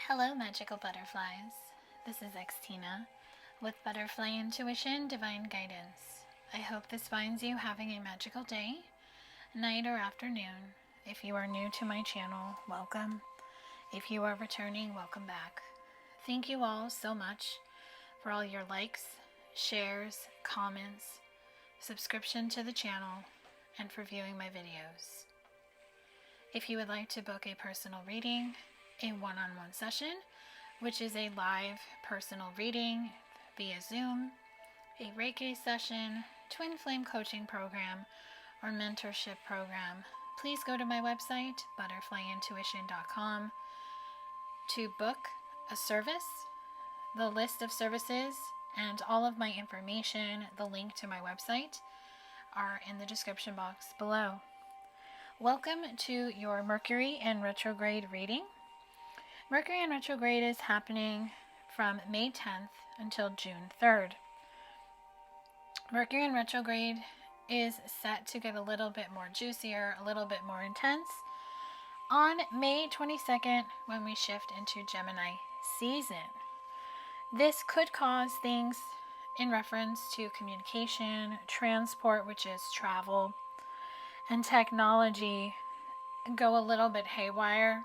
Hello, magical butterflies. This is Xtina with Butterfly Intuition Divine Guidance. I hope this finds you having a magical day, night, or afternoon. If you are new to my channel, welcome. If you are returning, welcome back. Thank you all so much for all your likes, shares, comments, subscription to the channel, and for viewing my videos. If you would like to book a personal reading, a one-on-one session, which is a live personal reading via Zoom, a Reiki session, twin flame coaching program, or mentorship program, please go to my website, butterflyintuition.com, to book a service. The list of services and all of my information, the link to my website, are in the description box below. Welcome to your Mercury in Retrograde reading. Mercury in Retrograde is happening from May 10th until June 3rd. Mercury in Retrograde is set to get a little bit more juicier, a little bit more intense on May 22nd when we shift into Gemini season. This could cause things in reference to communication, transport, which is travel, and technology go a little bit haywire.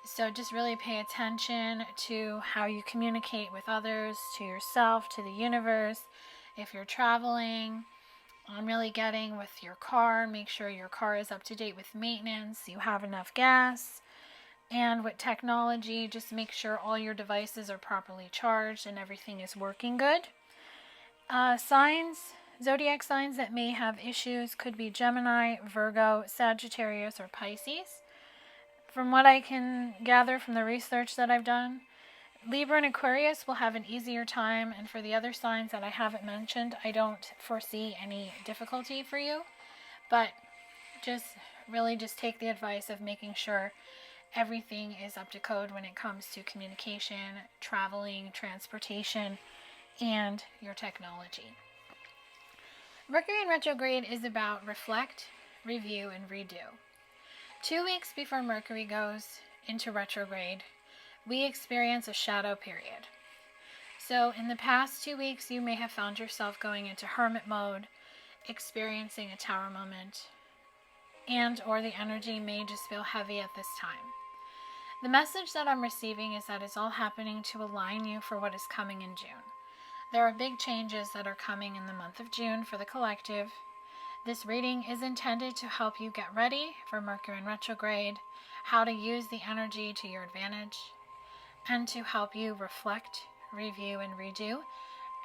So just really pay attention to how you communicate with others, to yourself, to the universe. If you're traveling, I'm really getting with your car. Make sure your car is up to date with maintenance, you have enough gas. And with technology, just make sure all your devices are properly charged and everything is working good. Zodiac signs that may have issues could be Gemini, Virgo, Sagittarius, or Pisces. From what I can gather from the research that I've done, Libra and Aquarius will have an easier time, and for the other signs that I haven't mentioned, I don't foresee any difficulty for you. But just take the advice of making sure everything is up to code when it comes to communication, traveling, transportation, and your technology. Mercury in Retrograde is about reflect, review, and redo. 2 weeks before Mercury goes into retrograde, we experience a shadow period. So in the past 2 weeks, you may have found yourself going into hermit mode, experiencing a tower moment, or the energy may just feel heavy at this time. The message that I'm receiving is that it's all happening to align you for what is coming in June. There are big changes that are coming in the month of June for the collective. This reading is intended to help you get ready for Mercury in retrograde, how to use the energy to your advantage, and to help you reflect, review, and redo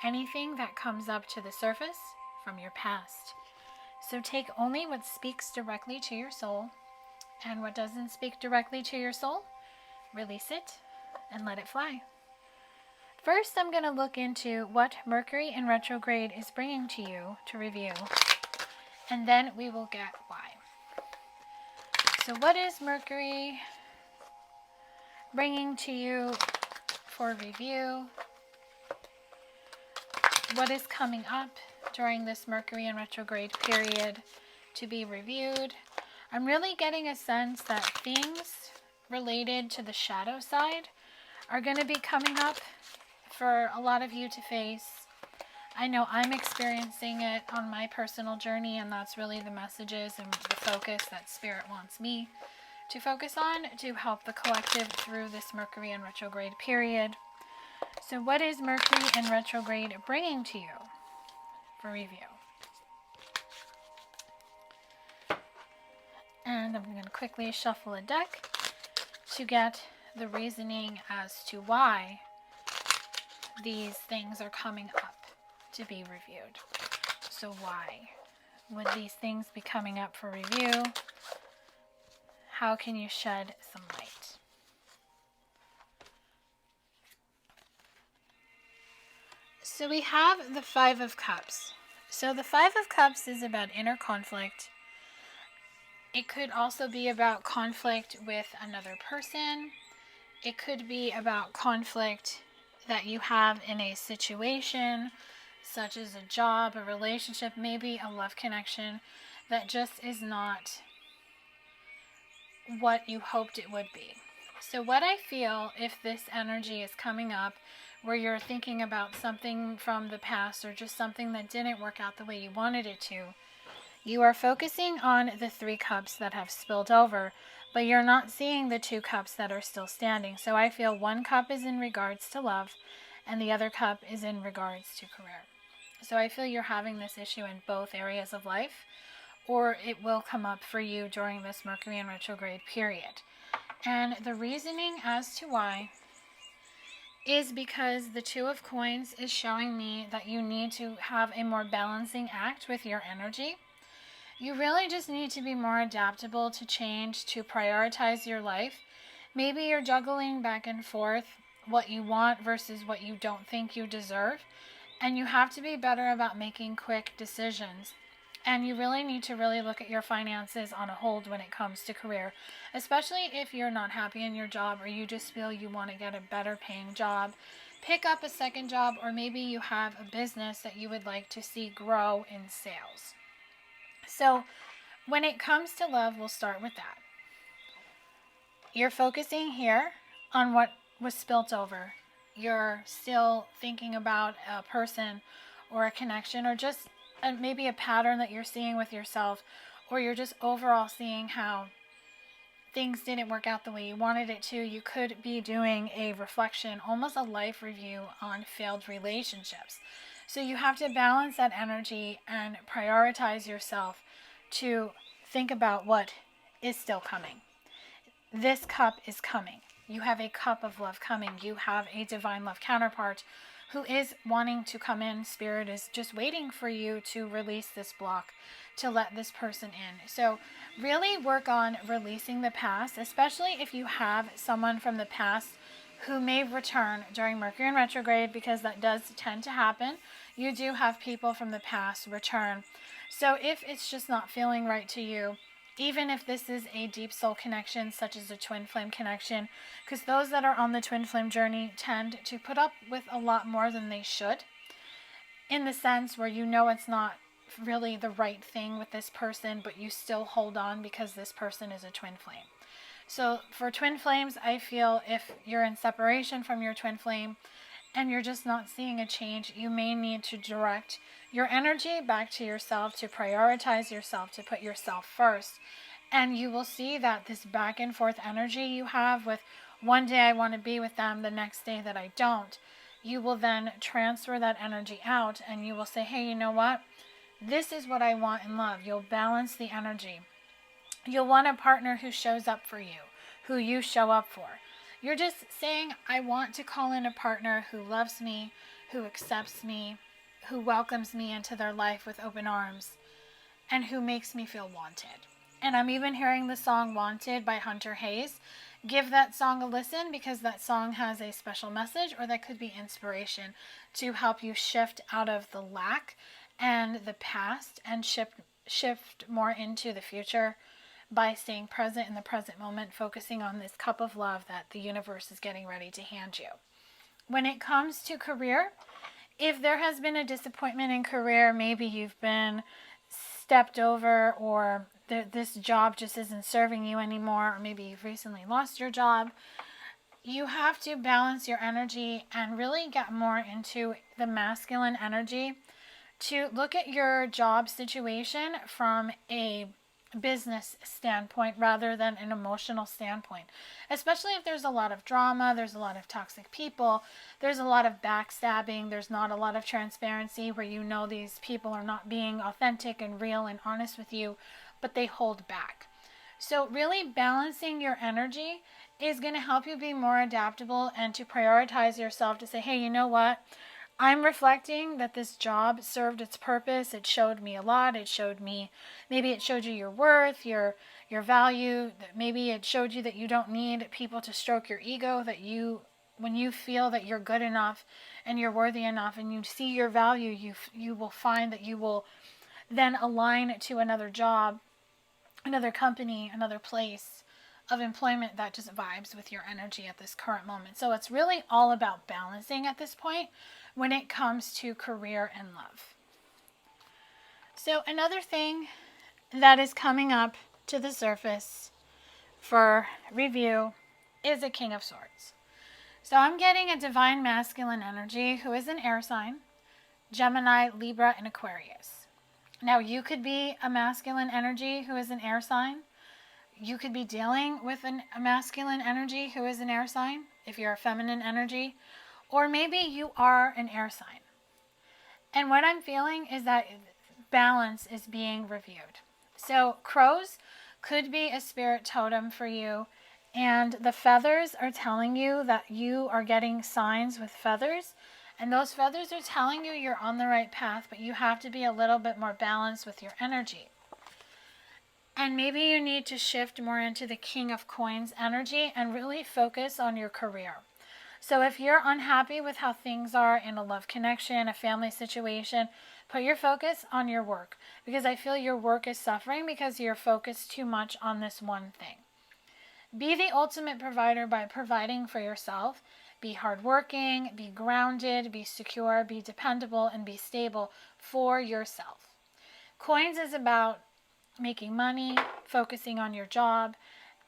anything that comes up to the surface from your past. So take only what speaks directly to your soul, and what doesn't speak directly to your soul, release it and let it fly. First, I'm going to look into what Mercury in retrograde is bringing to you to review. And then we will get why. So what is Mercury bringing to you for review? What is coming up during this Mercury in retrograde period to be reviewed? I'm really getting a sense that things related to the shadow side are going to be coming up for a lot of you to face. I know I'm experiencing it on my personal journey, and that's really the messages and the focus that Spirit wants me to focus on to help the collective through this Mercury in retrograde period. So what is Mercury in retrograde bringing to you for review? And I'm going to quickly shuffle a deck to get the reasoning as to why these things are coming up to be reviewed. So why would these things be coming up for review? How can you shed some light? So we have the Five of Cups. So the Five of Cups is about inner conflict. It could also be about conflict with another person. It could be about conflict that you have in a situation, such as a job, a relationship, maybe a love connection that just is not what you hoped it would be. So what I feel, if this energy is coming up where you're thinking about something from the past or just something that didn't work out the way you wanted it to, you are focusing on the 3 cups that have spilled over, but you're not seeing the 2 cups that are still standing. So I feel 1 cup is in regards to love and the other cup is in regards to career. So I feel you're having this issue in both areas of life, or it will come up for you during this Mercury in retrograde period. And the reasoning as to why is because the 2 of coins is showing me that you need to have a more balancing act with your energy. You really just need to be more adaptable to change, to prioritize your life. Maybe you're juggling back and forth what you want versus what you don't think you deserve. And you have to be better about making quick decisions. And you really need to really look at your finances on a hold when it comes to career, especially if you're not happy in your job or you just feel you want to get a better paying job. Pick up a second job, or maybe you have a business that you would like to see grow in sales. So when it comes to love, we'll start with that. You're focusing here on what was spilt over. You're still thinking about a person or a connection, or just maybe a pattern that you're seeing with yourself, or you're just overall seeing how things didn't work out the way you wanted it to. You could be doing a reflection, almost a life review on failed relationships. So you have to balance that energy and prioritize yourself to think about what is still coming. This cup is coming. You have a cup of love coming. You have a divine love counterpart who is wanting to come in. Spirit is just waiting for you to release this block, to let this person in. So really work on releasing the past, especially if you have someone from the past who may return during Mercury in retrograde, because that does tend to happen. You do have people from the past return. So if it's just not feeling right to you, even if this is a deep soul connection, such as a twin flame connection, because those that are on the twin flame journey tend to put up with a lot more than they should, in the sense where you know it's not really the right thing with this person, but you still hold on because this person is a twin flame. So for twin flames, I feel if you're in separation from your twin flame and you're just not seeing a change, you may need to direct your energy back to yourself, to prioritize yourself, to put yourself first. And you will see that this back and forth energy you have with one day I want to be with them, the next day that I don't, you will then transfer that energy out and you will say, hey, you know what? This is what I want in love. You'll balance the energy. You'll want a partner who shows up for you, who you show up for. You're just saying, I want to call in a partner who loves me, who accepts me, who welcomes me into their life with open arms, and who makes me feel wanted. And I'm even hearing the song Wanted by Hunter Hayes. Give that song a listen, because that song has a special message, or that could be inspiration to help you shift out of the lack and the past and shift more into the future by staying present in the present moment, focusing on this cup of love that the universe is getting ready to hand you. When it comes to career, if there has been a disappointment in career, maybe you've been stepped over, or this job just isn't serving you anymore, or maybe you've recently lost your job, you have to balance your energy and really get more into the masculine energy to look at your job situation from a business standpoint rather than an emotional standpoint, especially if there's a lot of drama, there's a lot of toxic people, there's a lot of backstabbing, there's not a lot of transparency, where you know these people are not being authentic and real and honest with you, but they hold back. So really balancing your energy is going to help you be more adaptable and to prioritize yourself, to say, hey, you know what? I'm reflecting that this job served its purpose. It showed me a lot. It showed me, maybe it showed you your worth, your value. Maybe it showed you that you don't need people to stroke your ego, that when you feel that you're good enough and you're worthy enough and you see your value, you will find that you will then align to another job, another company, another place of employment that just vibes with your energy at this current moment. So it's really all about balancing at this point when it comes to career and love. So another thing that is coming up to the surface for review is a King of Swords. So I'm getting a divine masculine energy who is an air sign, Gemini, Libra, and Aquarius. Now you could be a masculine energy who is an air sign. You could be dealing with a masculine energy who is an air sign if you're a feminine energy, or maybe you are an air sign. And what I'm feeling is that balance is being reviewed. So crows could be a spirit totem for you, and the feathers are telling you that you are getting signs with feathers, and those feathers are telling you you're on the right path, but you have to be a little bit more balanced with your energy. And maybe you need to shift more into the King of Coins energy and really focus on your career. So if you're unhappy with how things are in a love connection, a family situation, put your focus on your work, because I feel your work is suffering because you're focused too much on this one thing. Be the ultimate provider by providing for yourself. Be hardworking, be grounded, be secure, be dependable, and be stable for yourself. Coins is about making money, focusing on your job,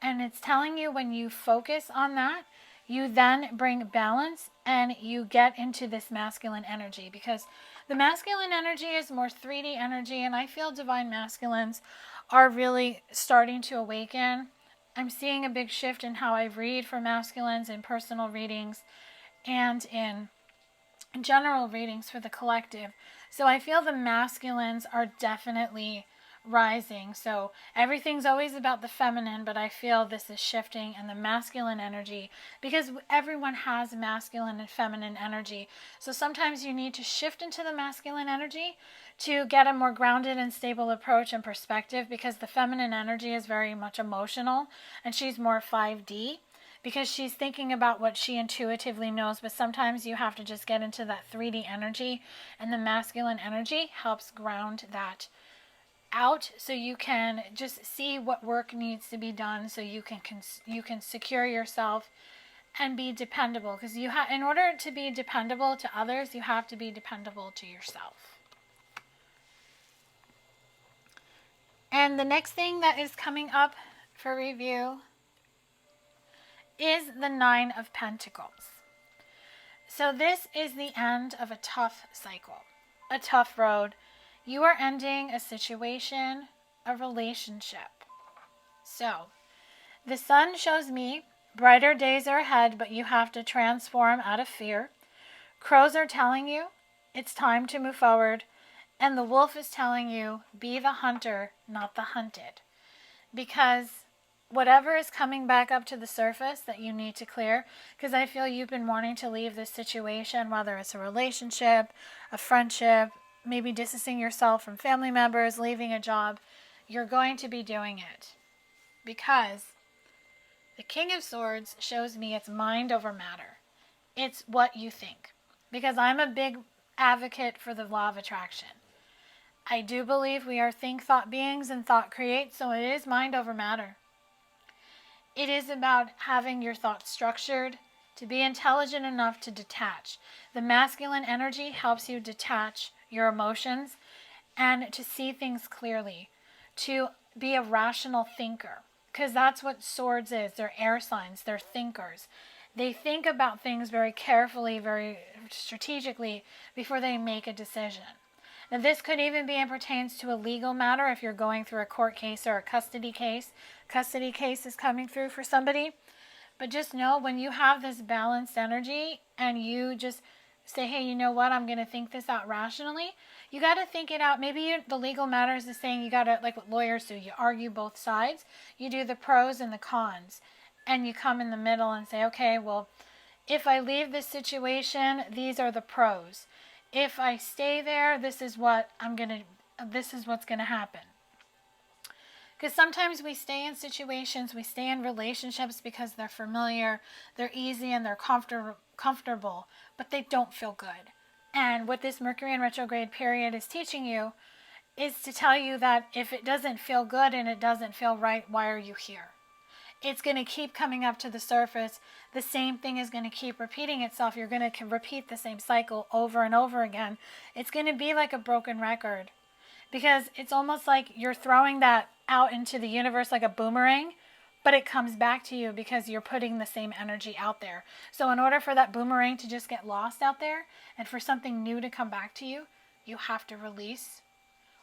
and it's telling you when you focus on that, you then bring balance and you get into this masculine energy, because the masculine energy is more 3D energy, and I feel divine masculines are really starting to awaken. I'm seeing a big shift in how I read for masculines in personal readings and in general readings for the collective. So I feel the masculines are definitely rising. So everything's always about the feminine, but I feel this is shifting in the masculine energy, because everyone has masculine and feminine energy. So sometimes you need to shift into the masculine energy to get a more grounded and stable approach and perspective, because the feminine energy is very much emotional and she's more 5D, because she's thinking about what she intuitively knows. But sometimes you have to just get into that 3D energy, and the masculine energy helps ground that out, so you can just see what work needs to be done, so you can secure yourself and be dependable, because in order to be dependable to others, you have to be dependable to yourself. And the next thing that is coming up for review is the Nine of Pentacles. So this is the end of a tough cycle, a tough road. You are ending a situation, a relationship. So, the sun shows me brighter days are ahead, but you have to transform out of fear. Crows are telling you it's time to move forward, and the wolf is telling you be the hunter, not the hunted. Because whatever is coming back up to the surface that you need to clear, because I feel you've been wanting to leave this situation, whether it's a relationship, a friendship, maybe distancing yourself from family members, leaving a job, you're going to be doing it. Because the King of Swords shows me it's mind over matter. It's what you think. Because I'm a big advocate for the law of attraction. I do believe we are think, thought beings, and thought creates, so it is mind over matter. It is about having your thoughts structured, to be intelligent enough to detach. The masculine energy helps you detach your emotions and to see things clearly, to be a rational thinker, because that's what swords is. They're air signs, they're thinkers. They think about things very carefully, very strategically before they make a decision. Now this could even be and pertains to a legal matter if you're going through a court case or a custody case. Custody case is coming through for somebody. But just know, when you have this balanced energy and you just say, hey, you know what, I'm going to think this out rationally. You got to think it out. Maybe the legal matters is saying you got to, like what lawyers do, you argue both sides. You do the pros and the cons. And you come in the middle and say, okay, well, if I leave this situation, these are the pros. If I stay there, this is what's going to happen. Because sometimes we stay in situations, we stay in relationships because they're familiar, they're easy, and they're comfortable, but they don't feel good. And what this Mercury in retrograde period is teaching you is to tell you that if it doesn't feel good and it doesn't feel right, why are you here? It's going to keep coming up to the surface. The same thing is going to keep repeating itself. You're going to repeat the same cycle over and over again. It's going to be like a broken record. Because it's almost like you're throwing that out into the universe like a boomerang, but it comes back to you because you're putting the same energy out there. So in order for that boomerang to just get lost out there and for something new to come back to you, you have to release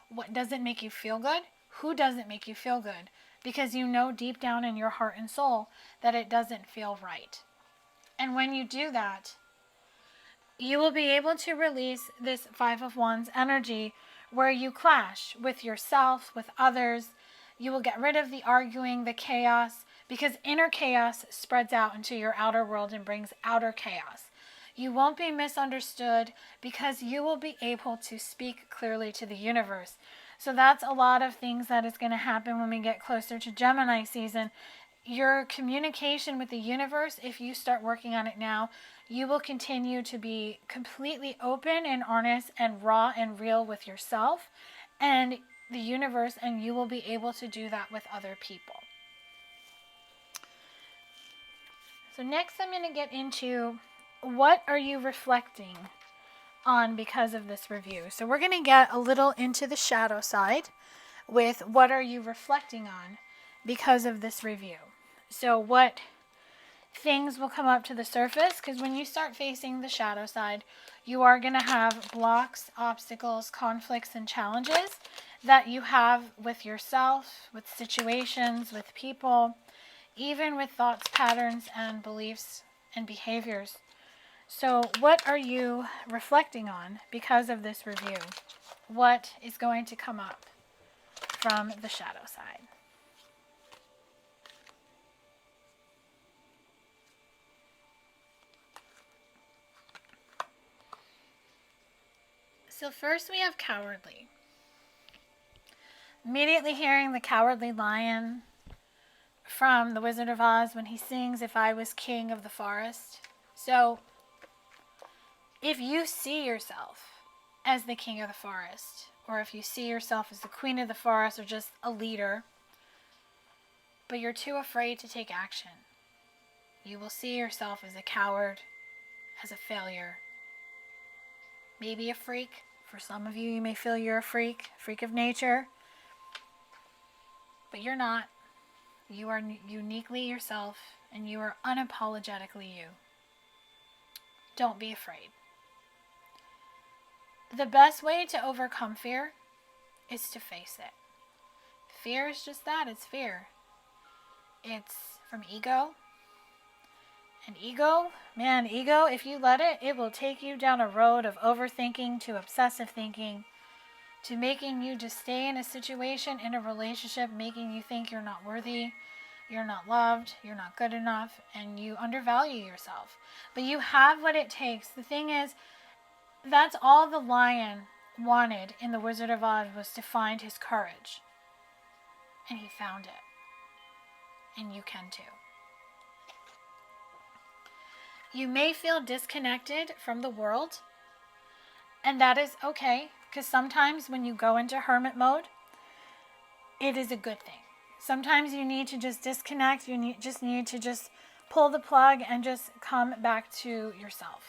what doesn't make you feel good. Who doesn't make you feel good? Because you know deep down in your heart and soul that it doesn't feel right. And when you do that, you will be able to release this Five of Wands energy where you clash with yourself, with others. You will get rid of the arguing, the chaos, because inner chaos spreads out into your outer world and brings outer chaos. You won't be misunderstood because you will be able to speak clearly to the universe. So that's a lot of things that is going to happen when we get closer to Gemini season. Your communication with the universe, if you start working on it now, you will continue to be completely open and honest and raw and real with yourself and the universe, and you will be able to do that with other people. So next I'm going to get into what are you reflecting on because of this review. So we're going to get a little into the shadow side with what are you reflecting on because of this review. So what things will come up to the surface, because when you start facing the shadow side, you are going to have blocks, obstacles, conflicts, and challenges that you have with yourself, with situations, with people, even with thoughts, patterns, and beliefs and behaviors. So what are you reflecting on because of this review? What is going to come up from the shadow side? So first we have cowardly. Immediately hearing the cowardly lion from the Wizard of Oz when he sings, "If I was king of the forest." So if you see yourself as the king of the forest, or if you see yourself as the queen of the forest, or just a leader, but you're too afraid to take action, you will see yourself as a coward, as a failure, maybe a freak. For some of you, you may feel you're a freak of nature, but you're not. You are uniquely yourself, and you are unapologetically you. Don't be afraid. The best way to overcome fear is to face it. Fear is just that, it's fear. It's from ego. And ego, if you let it, it will take you down a road of overthinking to obsessive thinking, to making you just stay in a situation, in a relationship, making you think you're not worthy, you're not loved, you're not good enough, and you undervalue yourself. But you have what it takes. The thing is, that's all the lion wanted in the Wizard of Oz, was to find his courage. And he found it. And you can too. You may feel disconnected from the world, and that is okay, because sometimes when you go into hermit mode, it is a good thing. Sometimes you need to just disconnect, you need to pull the plug and just come back to yourself.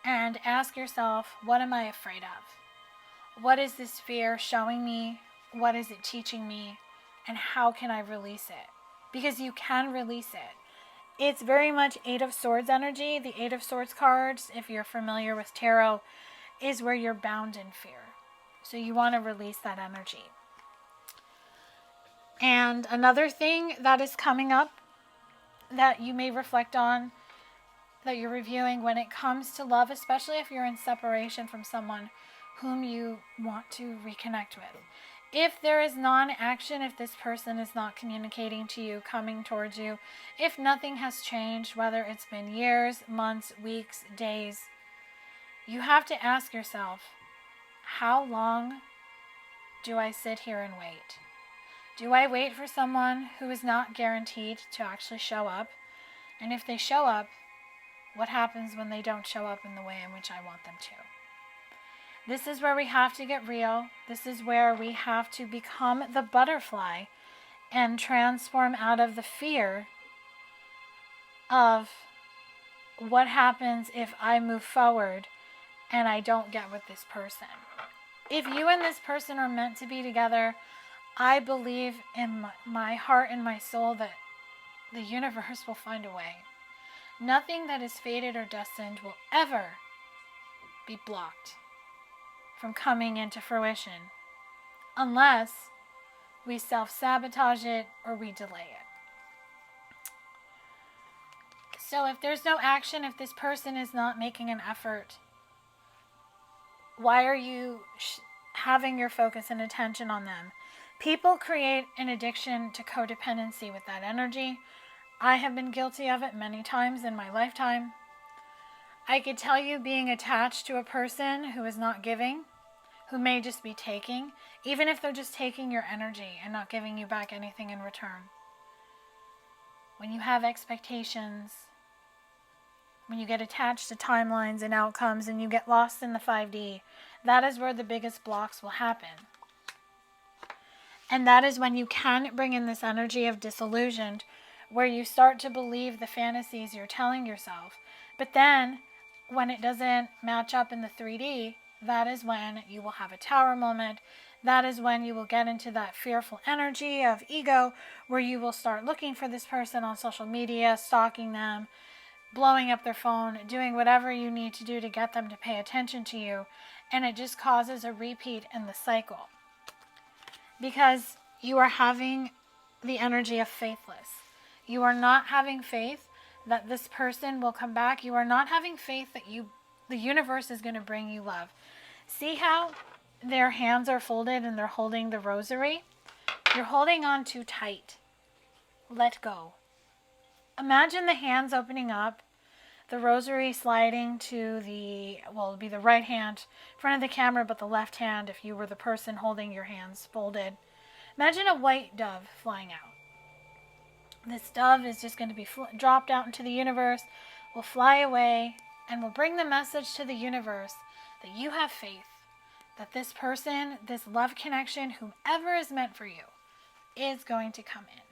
And ask yourself, what am I afraid of? What is this fear showing me? What is it teaching me? And how can I release it? Because you can release it. It's very much Eight of Swords energy. The Eight of Swords cards, if you're familiar with tarot, is where you're bound in fear. So you want to release that energy. And another thing that is coming up that you may reflect on, that you're reviewing when it comes to love, especially if you're in separation from someone whom you want to reconnect with. If there is non-action, if this person is not communicating to you, coming towards you, if nothing has changed, whether it's been years, months, weeks, days, you have to ask yourself, how long do I sit here and wait? Do I wait for someone who is not guaranteed to actually show up? And if they show up, what happens when they don't show up in the way in which I want them to? This is where we have to get real. This is where we have to become the butterfly and transform out of the fear of what happens if I move forward and I don't get with this person. If you and this person are meant to be together, I believe in my heart and my soul that the universe will find a way. Nothing that is fated or destined will ever be blocked from coming into fruition unless we self-sabotage it or we delay it. So if there's no action, if this person is not making an effort, why are you having your focus and attention on them? People create an addiction to codependency with that energy. I have been guilty of it many times in my lifetime. I could tell you, being attached to a person who is not giving, who may just be taking, even if they're just taking your energy and not giving you back anything in return. When you have expectations, when you get attached to timelines and outcomes and you get lost in the 5D, that is where the biggest blocks will happen. And that is when you can bring in this energy of disillusioned, where you start to believe the fantasies you're telling yourself. But then, when it doesn't match up in the 3D, that is when you will have a tower moment. That is when you will get into that fearful energy of ego, where you will start looking for this person on social media, stalking them, blowing up their phone, doing whatever you need to do to get them to pay attention to you. And it just causes a repeat in the cycle. Because you are having the energy of faithless. You are not having faith that this person will come back. You are not having faith that the universe is going to bring you love. See how their hands are folded and they're holding the rosary? You're holding on too tight. Let go. Imagine the hands opening up, the rosary sliding to it'll be the right hand in front of the camera, but the left hand if you were the person holding your hands folded. Imagine a white dove flying out. This dove is just going to be dropped out into the universe, will fly away, and will bring the message to the universe that you have faith, that this person, this love connection, whomever is meant for you, is going to come in.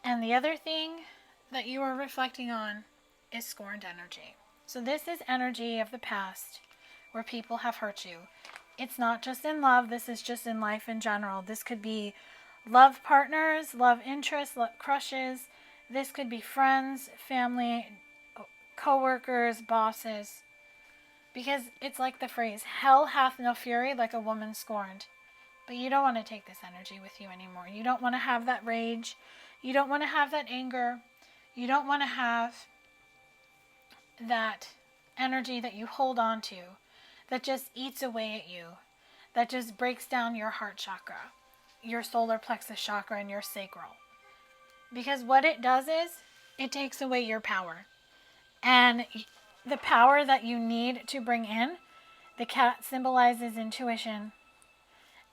And the other thing that you are reflecting on is scorned energy. So this is energy of the past where people have hurt you. It's not just in love. This is just in life in general. This could be love partners, love interests, love crushes. This could be friends, family, co-workers, bosses. Because it's like the phrase, hell hath no fury like a woman scorned. But you don't want to take this energy with you anymore. You don't want to have that rage. You don't want to have that anger. You don't want to have that energy that you hold on to, that just eats away at you, that just breaks down your heart chakra, your solar plexus chakra, and your sacral. Because what it does is, it takes away your power. And the power that you need to bring in, the cat symbolizes intuition.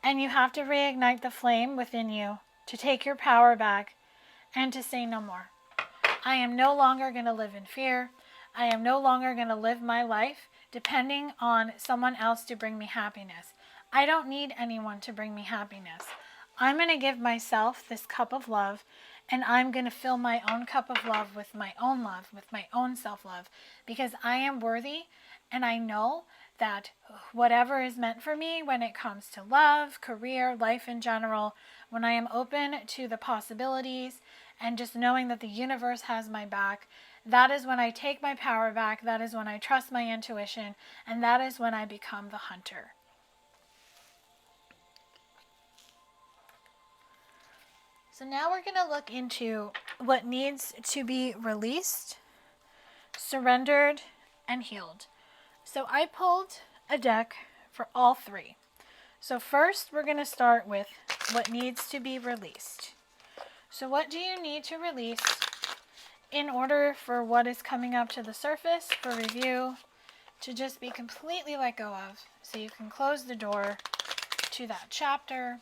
And you have to reignite the flame within you to take your power back and to say no more. I am no longer going to live in fear. I am no longer going to live my life depending on someone else to bring me happiness. I don't need anyone to bring me happiness. I'm going to give myself this cup of love, and I'm going to fill my own cup of love, with my own self-love, because I am worthy, and I know that whatever is meant for me when it comes to love, career, life in general, when I am open to the possibilities and just knowing that the universe has my back, that is when I take my power back, that is when I trust my intuition, and that is when I become the hunter. So now we're going to look into what needs to be released, surrendered, and healed. So I pulled a deck for all three. So first we're going to start with what needs to be released. So what do you need to release in order for what is coming up to the surface for review to just be completely let go of, so you can close the door to that chapter,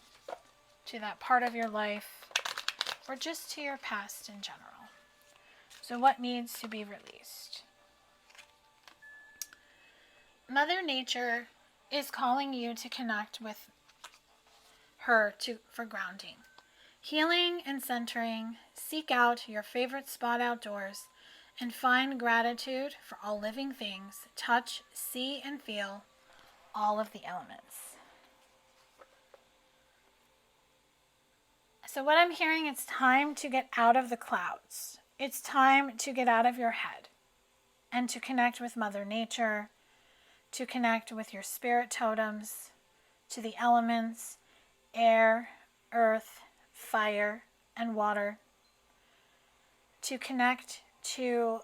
to that part of your life, or just to your past in general? So what needs to be released? Mother Nature is calling you to connect with her for grounding. Healing and centering, seek out your favorite spot outdoors and find gratitude for all living things, touch, see, and feel all of the elements. So what I'm hearing, it's time to get out of the clouds. It's time to get out of your head and to connect with Mother Nature, to connect with your spirit totems, to the elements, air, earth, fire, and water, to connect to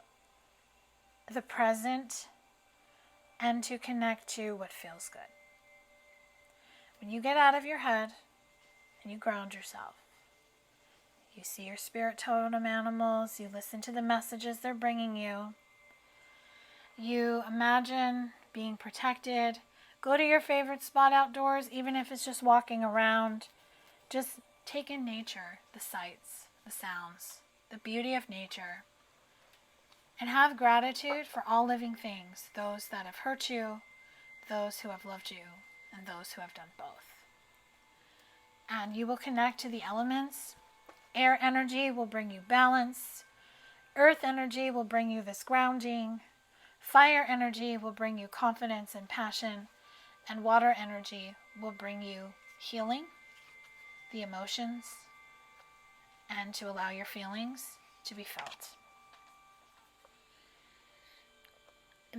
the present and to connect to what feels good. When you get out of your head and you ground yourself, you see your spirit totem animals, you listen to the messages they're bringing you, you imagine being protected, go to your favorite spot outdoors, even if it's just walking around. Just take in nature, the sights, the sounds, the beauty of nature, and have gratitude for all living things, those that have hurt you, those who have loved you, and those who have done both. And you will connect to the elements. Air energy will bring you balance. Earth energy will bring you this grounding. Fire energy will bring you confidence and passion. And water energy will bring you healing, the emotions, and to allow your feelings to be felt.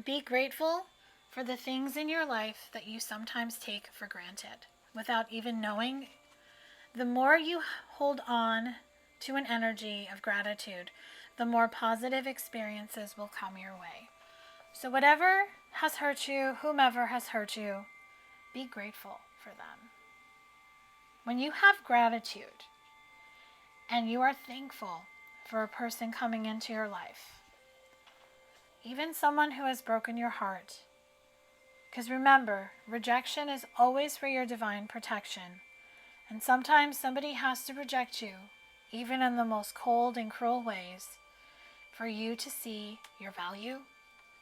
Be grateful for the things in your life that you sometimes take for granted without even knowing. The more you hold on to an energy of gratitude, the more positive experiences will come your way. So whatever has hurt you, whomever has hurt you, be grateful for them. When you have gratitude and you are thankful for a person coming into your life, even someone who has broken your heart, because remember, rejection is always for your divine protection. And sometimes somebody has to reject you, even in the most cold and cruel ways, for you to see your value,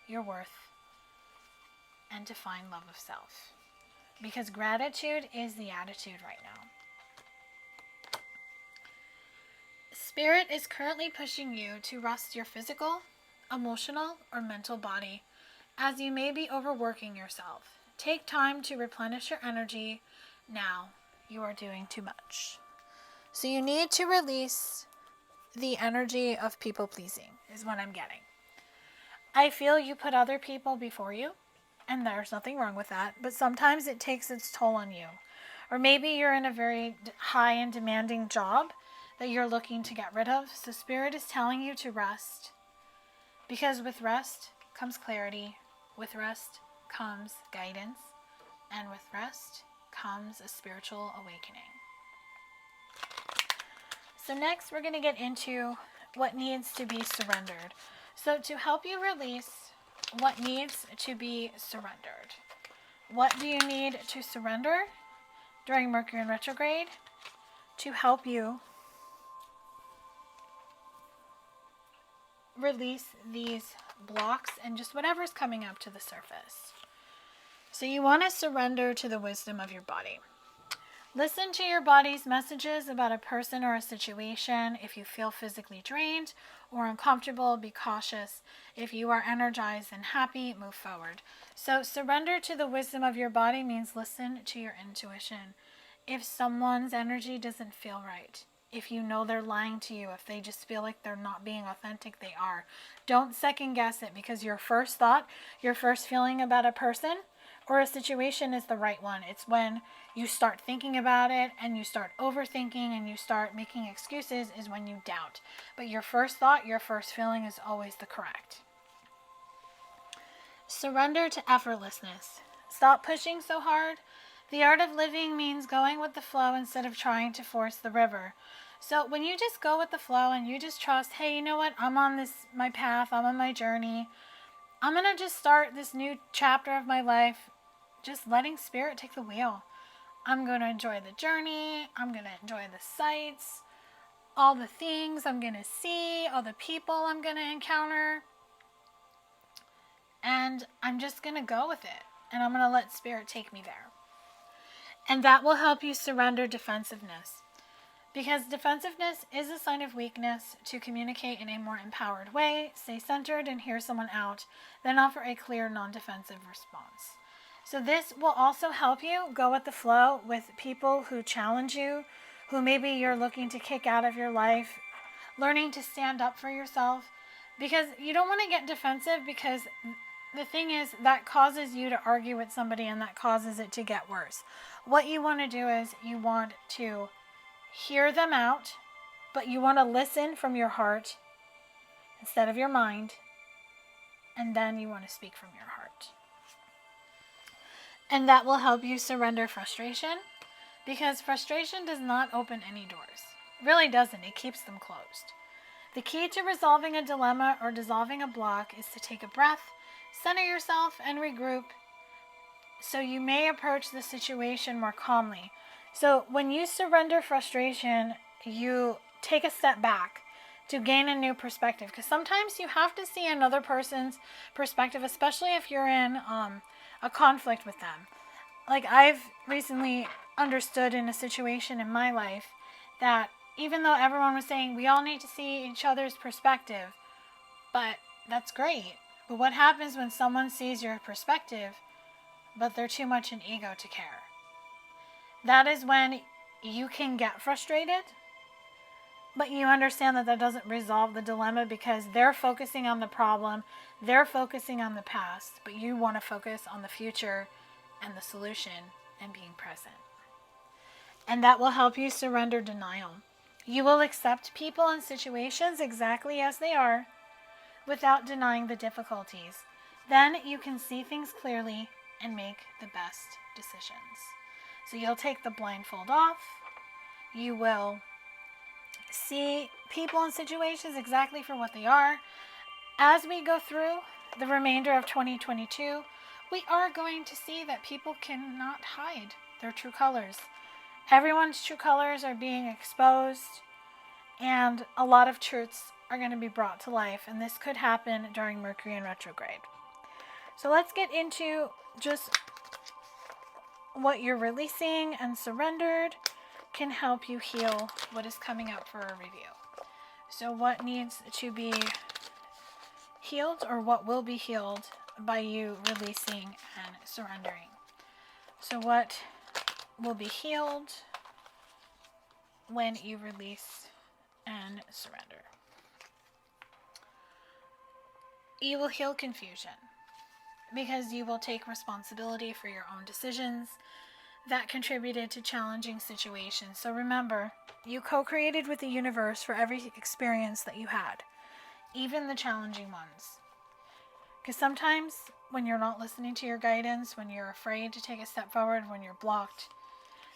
your worth, and to find love of self. Because gratitude is the attitude right now. Spirit is currently pushing you to rest your physical, emotional, or mental body, as you may be overworking yourself. Take time to replenish your energy now. You are doing too much. So you need to release the energy of people pleasing, is what I'm getting. I feel you put other people before you, and there's nothing wrong with that, but sometimes it takes its toll on you. Or maybe you're in a very high and demanding job that you're looking to get rid of. So Spirit is telling you to rest, because with rest comes clarity, with rest comes guidance, and with rest comes a spiritual awakening. So next we're going to get into what needs to be surrendered. So to help you release what needs to be surrendered, what do you need to surrender during Mercury in retrograde to help you release these blocks and just whatever's coming up to the surface? So you want to surrender to the wisdom of your body. Listen to your body's messages about a person or a situation. If you feel physically drained or uncomfortable, be cautious. If you are energized and happy, move forward. So surrender to the wisdom of your body means listen to your intuition. If someone's energy doesn't feel right, if you know they're lying to you, if they just feel like they're not being authentic, they are. Don't second guess it, because your first thought, your first feeling about a person or a situation is the right one. It's when you start thinking about it and you start overthinking and you start making excuses is when you doubt. But your first thought, your first feeling is always the correct. Surrender to effortlessness. Stop pushing so hard. The art of living means going with the flow instead of trying to force the river. So when you just go with the flow and you just trust, hey, you know what? I'm on my path. I'm on my journey. I'm going to just start this new chapter of my life, just letting Spirit take the wheel. I'm going to enjoy the journey. I'm going to enjoy the sights, all the things I'm going to see, all the people I'm going to encounter. And I'm just going to go with it. And I'm going to let Spirit take me there. And that will help you surrender defensiveness. Because defensiveness is a sign of weakness. To communicate in a more empowered way, stay centered and hear someone out, then offer a clear, non-defensive response. So this will also help you go with the flow with people who challenge you, who maybe you're looking to kick out of your life, learning to stand up for yourself, because you don't want to get defensive, because the thing is that causes you to argue with somebody and that causes it to get worse. What you want to do is you want to hear them out, but you want to listen from your heart instead of your mind, and then you want to speak from your heart. And that will help you surrender frustration, because frustration does not open any doors. It really doesn't. It keeps them closed. The key to resolving a dilemma or dissolving a block is to take a breath, center yourself, and regroup, so you may approach the situation more calmly. So when you surrender frustration, you take a step back to gain a new perspective, because sometimes you have to see another person's perspective, especially if you're in a conflict with them. Like, I've recently understood in a situation in my life that even though everyone was saying we all need to see each other's perspective, but that's great. But what happens when someone sees your perspective, but they're too much an ego to care? That is when you can get frustrated, but you understand that that doesn't resolve the dilemma, because they're focusing on the problem, they're focusing on the past, but you want to focus on the future and the solution and being present. And that will help you surrender denial. You will accept people and situations exactly as they are without denying the difficulties. Then you can see things clearly and make the best decisions. So you'll take the blindfold off. You will see people and situations exactly for what they are. As we go through the remainder of 2022, we are going to see that people cannot hide their true colors. Everyone's true colors are being exposed, and a lot of truths are going to be brought to life, and this could happen during Mercury in retrograde. So let's get into just what you're releasing and surrendered can help you heal what is coming up for a review. So what needs to be healed, or what will be healed by you releasing and surrendering? So what will be healed when you release and surrender? You will heal confusion, because you will take responsibility for your own decisions that contributed to challenging situations. So remember, you co-created with the universe for every experience that you had, even the challenging ones. Because sometimes when you're not listening to your guidance, when you're afraid to take a step forward, when you're blocked,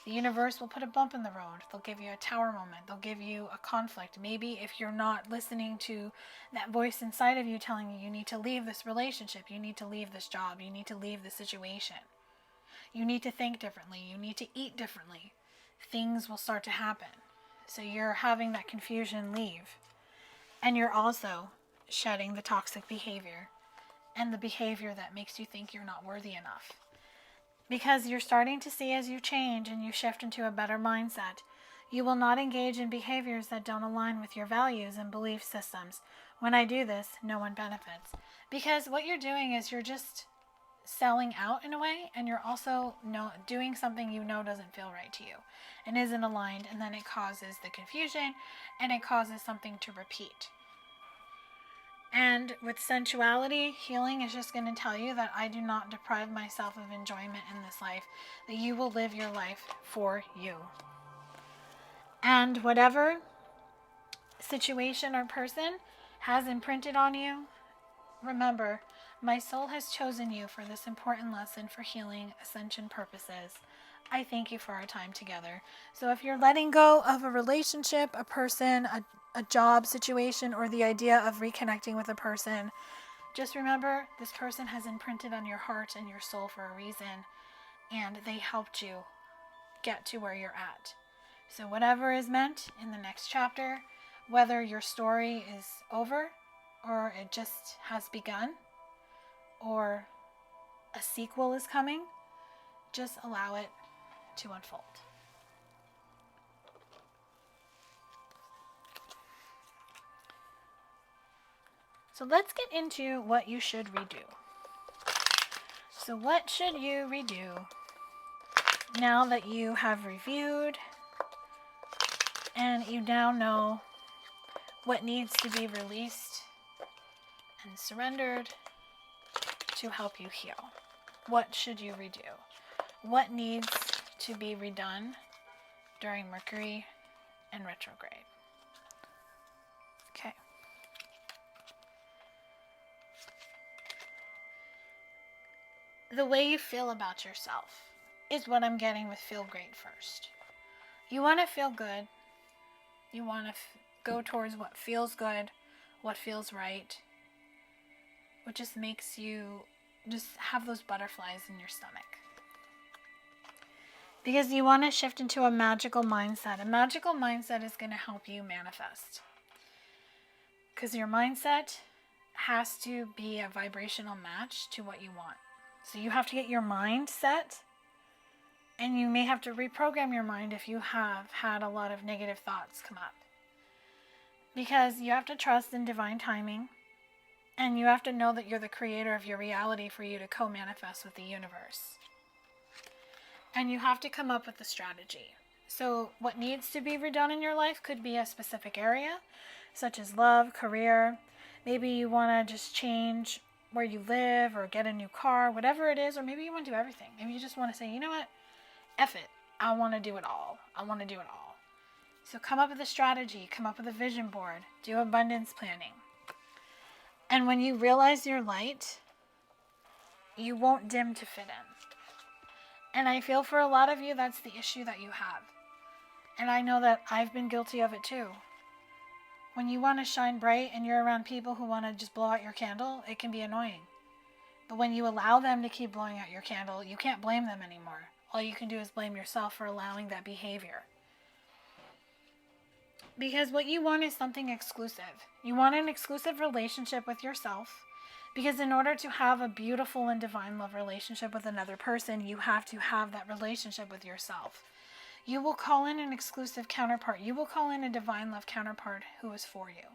the universe will put a bump in the road. They'll give you a tower moment. They'll give you a conflict. Maybe if you're not listening to that voice inside of you telling you need to leave this relationship, you need to leave this job, you need to leave this situation, you need to think differently, you need to eat differently, things will start to happen. So you're having that confusion leave. And you're also shedding the toxic behavior and the behavior that makes you think you're not worthy enough. Because you're starting to see, as you change and you shift into a better mindset, you will not engage in behaviors that don't align with your values and belief systems. When I do this, no one benefits. Because what you're doing is you're just selling out in a way, and you're also doing something you know doesn't feel right to you and isn't aligned, and then it causes the confusion and it causes something to repeat. And with sensuality, healing is just going to tell you that I do not deprive myself of enjoyment in this life, that you will live your life for you. And whatever situation or person has imprinted on you, remember, my soul has chosen you for this important lesson for healing ascension purposes. I thank you for our time together. So if you're letting go of a relationship, a person, a job situation, or the idea of reconnecting with a person, just remember this person has imprinted on your heart and your soul for a reason, and they helped you get to where you're at. So whatever is meant in the next chapter, whether your story is over or it just has begun, or a sequel is coming, just allow it to unfold. So let's get into what you should redo. So what should you redo now that you have reviewed and you now know what needs to be released and surrendered to help you heal? What should you redo? What needs to be redone during Mercury and retrograde? Okay. The way you feel about yourself is what I'm getting with feel great first. You want to feel good. You want to go towards what feels good, what feels right, what just makes you just have those butterflies in your stomach. Because you want to shift into a magical mindset. A magical mindset is going to help you manifest. Because your mindset has to be a vibrational match to what you want. So you have to get your mind set, and you may have to reprogram your mind if you have had a lot of negative thoughts come up. Because you have to trust in divine timing, and you have to know that you're the creator of your reality for you to co-manifest with the universe. And you have to come up with a strategy. So what needs to be redone in your life could be a specific area, such as love, career. Maybe you want to just change where you live or get a new car, whatever it is. Or maybe you want to do everything. Maybe you just want to say, you know what? F it. I want to do it all. I want to do it all. So come up with a strategy. Come up with a vision board. Do abundance planning. And when you realize your light, you won't dim to fit in. And I feel for a lot of you, that's the issue that you have. And I know that I've been guilty of it too. When you want to shine bright and you're around people who want to just blow out your candle, it can be annoying. But when you allow them to keep blowing out your candle, you can't blame them anymore. All you can do is blame yourself for allowing that behavior. Because what you want is something exclusive. You want an exclusive relationship with yourself. Because in order to have a beautiful and divine love relationship with another person, you have to have that relationship with yourself. You will call in an exclusive counterpart. You will call in a divine love counterpart who is for you,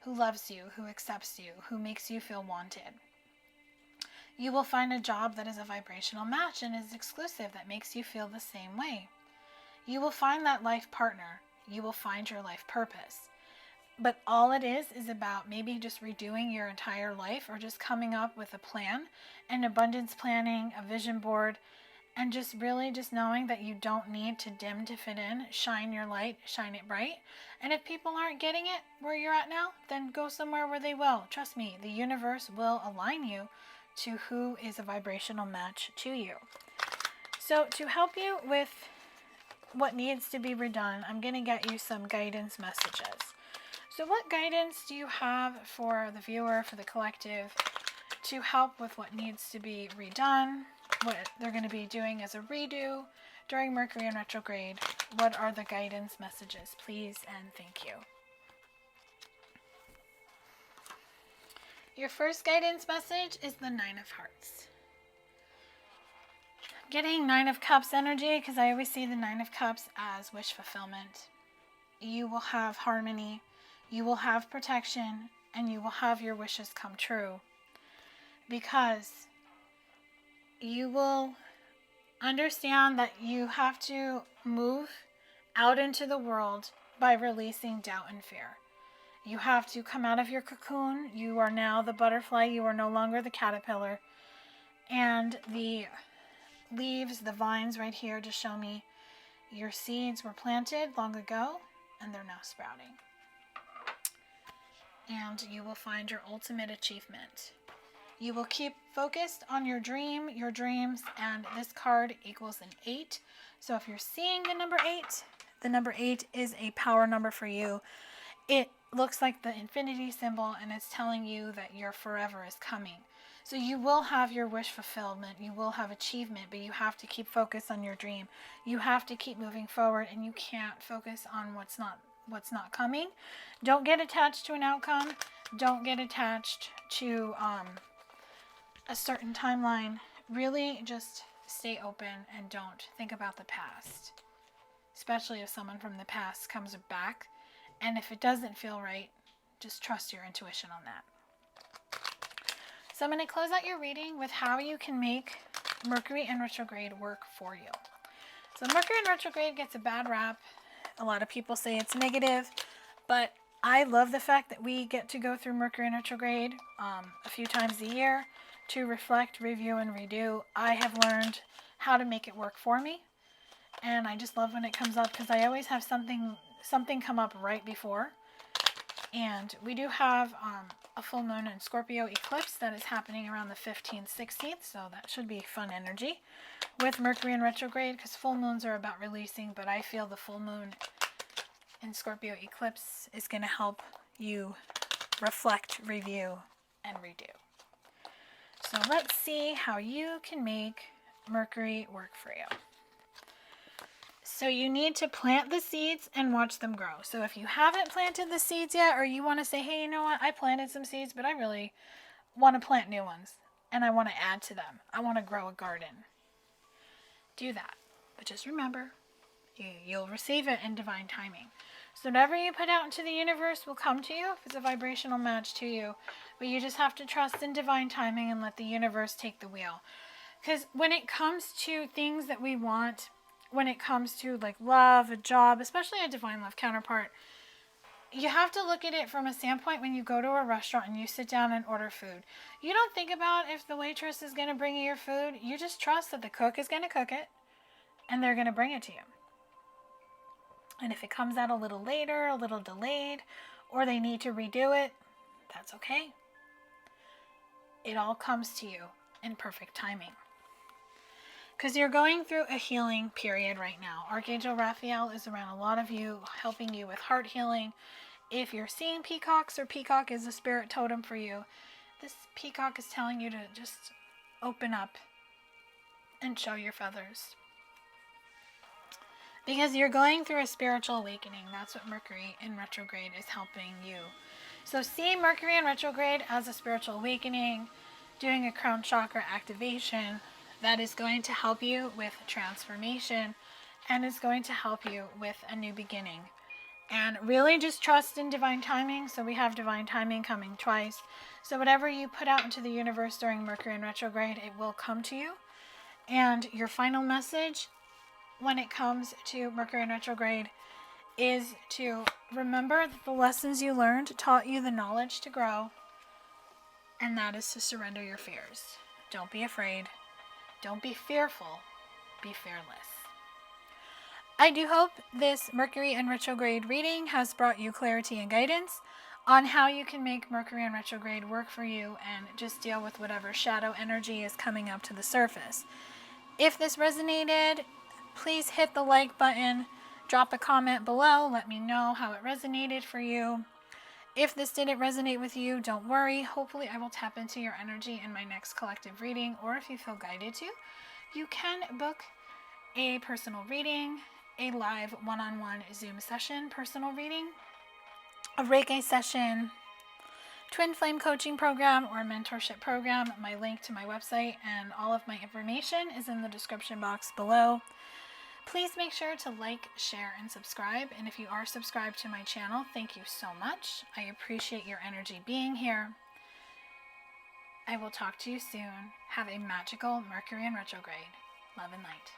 who loves you, who accepts you, who makes you feel wanted. You will find a job that is a vibrational match and is exclusive, that makes you feel the same way. You will find that life partner. You will find your life purpose. But all it is about maybe just redoing your entire life, or just coming up with a plan, an abundance planning, a vision board, and just really just knowing that you don't need to dim to fit in. Shine your light, shine it bright. And if people aren't getting it where you're at now, then go somewhere where they will. Trust me, the universe will align you to who is a vibrational match to you. So to help you with what needs to be redone, I'm going to get you some guidance messages. So what guidance do you have for the viewer, for the collective, to help with what needs to be redone, what they're going to be doing as a redo during Mercury in retrograde? What are the guidance messages, please, and thank you. Your first guidance message is the Nine of Hearts. Getting Nine of Cups energy, because I always see the Nine of Cups as wish fulfillment. You will have harmony, you will have protection, and you will have your wishes come true. Because you will understand that you have to move out into the world by releasing doubt and fear. You have to come out of your cocoon. You are now the butterfly. You are no longer the caterpillar. And the leaves, the vines right here just show me your seeds were planted long ago and they're now sprouting. And you will find your ultimate achievement. You will keep focused on your dream, your dreams, and this card equals an 8. So if you're seeing the number 8, the number 8 is a power number for you. It looks like the infinity symbol, and it's telling you that your forever is coming. So you will have your wish fulfillment, you will have achievement, but you have to keep focused on your dream. You have to keep moving forward, and you can't focus on what's not coming. Don't get attached to an outcome. Don't get attached to a certain timeline. Really just stay open and don't think about the past, especially if someone from the past comes back. And if it doesn't feel right, just trust your intuition on that. So I'm going to close out your reading with how you can make Mercury in retrograde work for you. So Mercury in retrograde gets a bad rap. A lot of people say it's negative, but I love the fact that we get to go through Mercury in retrograde a few times a year to reflect, review, and redo. I have learned how to make it work for me, and I just love when it comes up because I always have something come up right before. And we do have a full moon and Scorpio eclipse that is happening around the 15th, 16th, so that should be fun energy with Mercury in retrograde, because full moons are about releasing, but I feel the full moon and Scorpio eclipse is going to help you reflect, review, and redo. So let's see how you can make Mercury work for you. So you need to plant the seeds and watch them grow. So if you haven't planted the seeds yet, or you want to say, hey, you know what, I planted some seeds, but I really want to plant new ones, and I want to add to them. I want to grow a garden. Do that. But just remember, you'll receive it in divine timing. So whatever you put out into the universe will come to you if it's a vibrational match to you. But you just have to trust in divine timing and let the universe take the wheel. Because when it comes to things that we want, when it comes to like love, a job, especially a divine love counterpart, you have to look at it from a standpoint when you go to a restaurant and you sit down and order food. You don't think about if the waitress is going to bring you your food. You just trust that the cook is going to cook it and they're going to bring it to you. And if it comes out a little later, a little delayed, or they need to redo it, that's okay. It all comes to you in perfect timing. Because you're going through a healing period right now. Archangel Raphael is around a lot of you, helping you with heart healing. If you're seeing peacocks, or peacock is a spirit totem for you, this peacock is telling you to just open up and show your feathers. Because you're going through a spiritual awakening. That's what Mercury in retrograde is helping you. So see Mercury in retrograde as a spiritual awakening, doing a crown chakra activation. That is going to help you with transformation and is going to help you with a new beginning. And really just trust in divine timing. So we have divine timing coming twice. So whatever you put out into the universe during Mercury in retrograde, it will come to you. And your final message when it comes to Mercury in retrograde is to remember that the lessons you learned taught you the knowledge to grow. And that is to surrender your fears. Don't be afraid. Don't be fearful, be fearless. I do hope this Mercury in retrograde reading has brought you clarity and guidance on how you can make Mercury in retrograde work for you and just deal with whatever shadow energy is coming up to the surface. If this resonated, please hit the like button, drop a comment below, let me know how it resonated for you. If this didn't resonate with you, don't worry. Hopefully I will tap into your energy in my next collective reading, or if you feel guided to, you can book a personal reading, a live one-on-one Zoom session personal reading, a Reiki session, twin flame coaching program, or mentorship program. My link to my website and all of my information is in the description box below. Please make sure to like, share, and subscribe. And if you are subscribed to my channel, thank you so much. I appreciate your energy being here. I will talk to you soon. Have a magical Mercury in retrograde. Love and light.